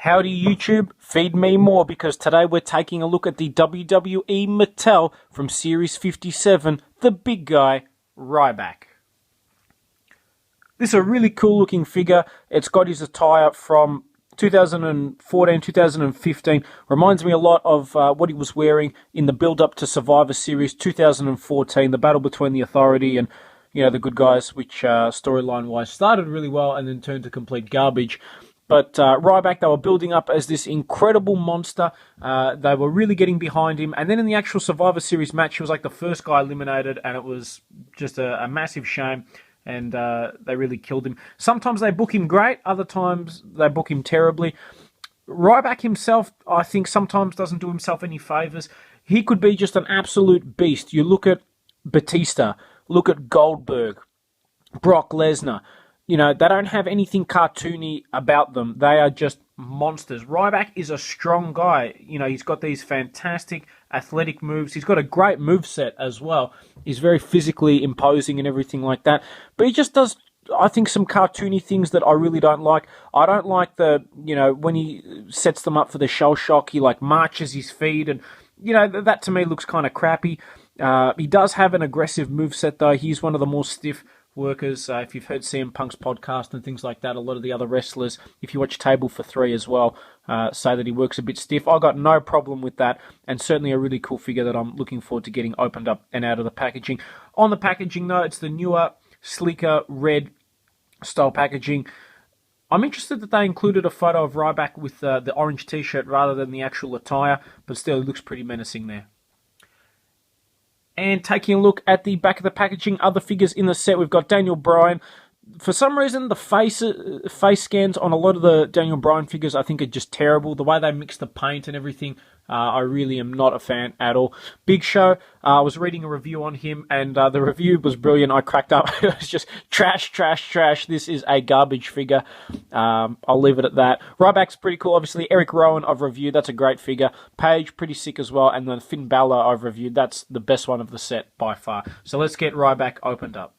Howdy YouTube, feed me more because today we're taking a look at the WWE Mattel from Series 57, the big guy, Ryback. This is a really cool looking figure. It's got his attire from 2014, 2015. Reminds me a lot of what he was wearing in the build-up to Survivor Series 2014, the battle between the Authority and the good guys, which storyline-wise started really well and then turned to complete garbage. But Ryback, they were building up as this incredible monster. They were really getting behind him. And then in the actual Survivor Series match, he was like the first guy eliminated, and it was just a massive shame. And they really killed him. Sometimes they book him great, other times they book him terribly. Ryback himself, I think, sometimes doesn't do himself any favours. He could be just an absolute beast. You look at Batista, look at Goldberg, Brock Lesnar. They don't have anything cartoony about them. They are just monsters. Ryback is a strong guy. He's got these fantastic athletic moves. He's got a great moveset as well. He's very physically imposing and everything like that. But he just does, I think, some cartoony things that I really don't like. I don't like when he sets them up for the shell shock, he marches his feet, and that to me looks kind of crappy. He does have an aggressive moveset though. He's one of the more stiff workers. If you've heard CM Punk's podcast and things like that, a lot of the other wrestlers, if you watch Table for Three as well, say that he works a bit stiff. I got no problem with that, and certainly a really cool figure that I'm looking forward to getting opened up and out of the packaging. On the packaging though, it's the newer, sleeker, red style packaging. I'm interested that they included a photo of Ryback with the orange t-shirt rather than the actual attire, but still it looks pretty menacing there. And taking a look at the back of the packaging, other figures in the set, we've got Daniel Bryan. For some reason, the face scans on a lot of the Daniel Bryan figures, I think, are just terrible. The way they mix the paint and everything, I really am not a fan at all. Big Show, I was reading a review on him, and the review was brilliant. I cracked up. It was just trash, trash, trash. This is a garbage figure. I'll leave it at that. Ryback's pretty cool, obviously. Eric Rowan I've reviewed. That's a great figure. Paige, pretty sick as well. And then Finn Balor I've reviewed. That's the best one of the set by far. So let's get Ryback opened up.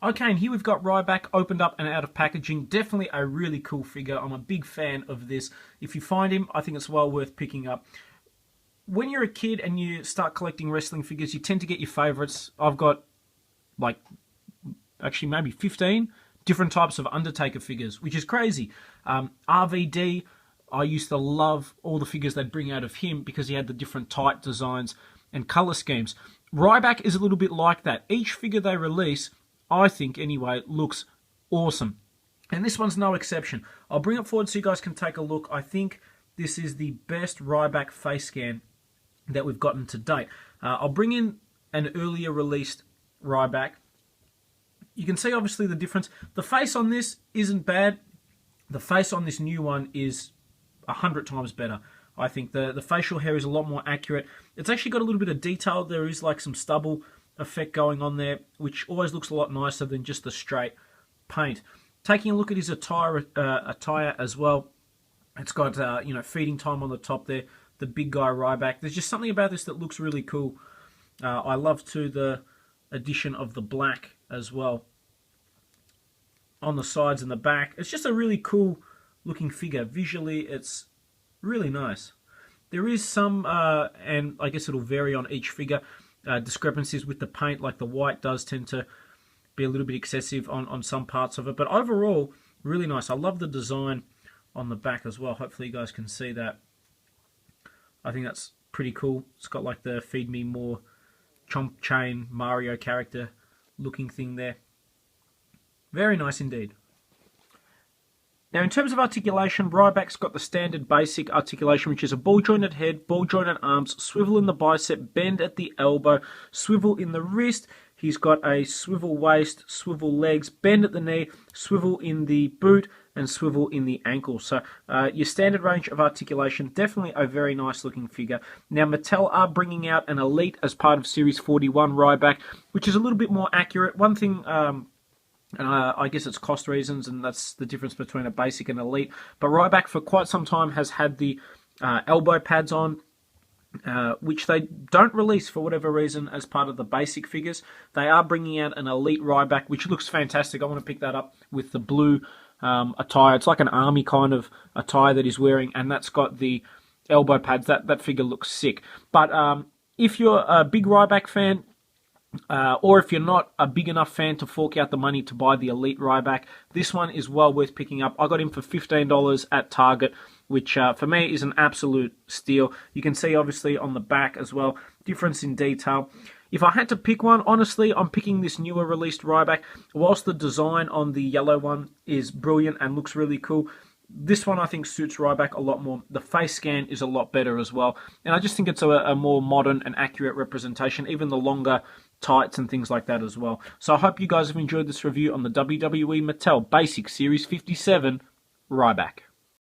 Okay, and here we've got Ryback opened up and out of packaging. Definitely a really cool figure. I'm a big fan of this. If you find him, I think it's well worth picking up. When you're a kid and you start collecting wrestling figures, you tend to get your favourites. I've got, actually maybe 15 different types of Undertaker figures, which is crazy. RVD, I used to love all the figures they'd bring out of him because he had the different type designs and colour schemes. Ryback is a little bit like that. Each figure they release, I think anyway, looks awesome. And this one's no exception. I'll bring it forward so you guys can take a look. I think this is the best Ryback face scan that we've gotten to date. I'll bring in an earlier released Ryback. You can see obviously the difference. The face on this isn't bad. The face on this new one is 100 times better. I think the facial hair is a lot more accurate. It's actually got a little bit of detail. There is some stubble effect going on there, which always looks a lot nicer than just the straight paint. Taking a look at his attire as well, it's got feeding time on the top there, the big guy Ryback. There's just something about this that looks really cool. I love too the addition of the black as well on the sides and the back. It's just a really cool looking figure. Visually, it's really nice. There is some, and I guess it'll vary on each figure, discrepancies with the paint, like the white does tend to be a little bit excessive on some parts of it, but overall really nice. I love the design on the back as well. Hopefully you guys can see that. I think that's pretty cool. It's got the Feed Me More chomp chain Mario character looking thing there. Very nice indeed. Now, in terms of articulation, Ryback's got the standard basic articulation, which is a ball-jointed head, ball-jointed arms, swivel in the bicep, bend at the elbow, swivel in the wrist. He's got a swivel waist, swivel legs, bend at the knee, swivel in the boot, and swivel in the ankle. So your standard range of articulation, definitely a very nice-looking figure. Now, Mattel are bringing out an Elite as part of Series 41 Ryback, which is a little bit more accurate. One thing... I guess it's cost reasons, and that's the difference between a basic and elite. But Ryback for quite some time has had the elbow pads on, which they don't release for whatever reason as part of the basic figures. They are bringing out an elite Ryback, which looks fantastic. I want to pick that up with the blue attire. It's like an army kind of attire that he's wearing, and that's got the elbow pads. That figure looks sick. But if you're a big Ryback fan, or if you're not a big enough fan to fork out the money to buy the Elite Ryback, this one is well worth picking up. I got him for $15 at Target, which for me is an absolute steal. You can see obviously on the back as well, difference in detail. If I had to pick one, honestly, I'm picking this newer released Ryback. Whilst the design on the yellow one is brilliant and looks really cool, this one I think suits Ryback a lot more. The face scan is a lot better as well. And I just think it's a more modern and accurate representation, even the longer tights and things like that as well. So I hope you guys have enjoyed this review on the WWE Mattel Basic Series 57 Ryback.